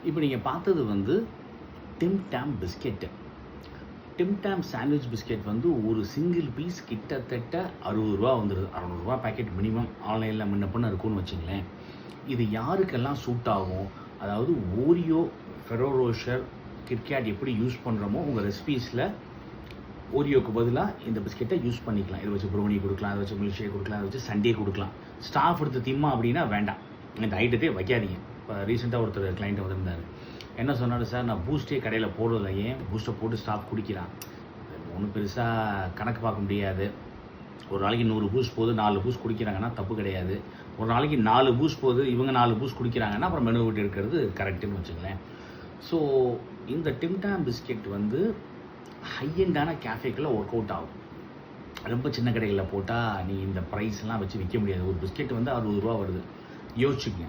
இப்போ நீங்கள் பார்த்தது வந்து Tim Tam biscuit. Tim Tam sandwich biscuit வந்து ஒரு சிங்கிள் பீஸ் கிட்டத்தட்ட ரூ. 60 வந்துடுது. ரூ. 600 பேக்கெட் மினிமம் ஆன்லைனில் முன்ன பின்ன இருக்கும்னு வச்சுங்களேன். இது யாருக்கெல்லாம் சூட் ஆகும்? அதாவது ஓரியோ, ஃபெரோ ரோஷர், கிட்கேட் எப்படி யூஸ் பண்ணுறோமோ உங்கள் ரெசிபீஸில் ஓரியோக்கு பதிலாக இந்த பிஸ்கெட்டை யூஸ் பண்ணிக்கலாம். இதை வச்சு ப்ரௌனி கொடுக்கலாம், அதை வச்சு மில்க் ஷேக் கொடுக்கலாம், அதை வச்சு சண்டே கொடுக்கலாம். ஸ்டாஃப் எடுத்து திம்மா அப்படின்னா வேண்டாம், இந்த ஐட்டத்தையே வைக்காதீங்க. இப்போ ரீசெண்டாக ஒருத்தர் கிளைண்ட்டை வந்திருந்தார். என்ன சொன்னார், சார் நான் பூஸ்டே கடையில் போடுறதில்ல, ஏன் பூஸ்ட்டை போட்டு ஸ்டாஃப் குடிக்கிறான், ஒன்றும் பெருசாக கணக்கு பார்க்க முடியாது. ஒரு நாளைக்கு 100 பூஸ்ட் போகுது, 4 பூஸ்ட் குடிக்கிறாங்கன்னா தப்பு கிடையாது. ஒரு நாளைக்கு 4 பூஸ்ட் போகுது, இவங்க 4 பூஸ்ட் குடிக்கிறாங்கன்னா அப்புறம் மெனு விட்டு எடுக்கிறது கரெக்டுன்னு வச்சுங்களேன். ஸோ இந்த டிம் டேம் பிஸ்கெட் வந்து ஹையண்டான கேஃபேக்கில் ஒர்க் அவுட் ஆகும். ரொம்ப சின்ன கடைகளில் போட்டால் நீ இந்த ப்ரைஸ்லாம் வச்சு விற்க முடியாது. ஒரு பிஸ்கெட் வந்து ரூ. 60 வருது, யோசிச்சுக்கங்க.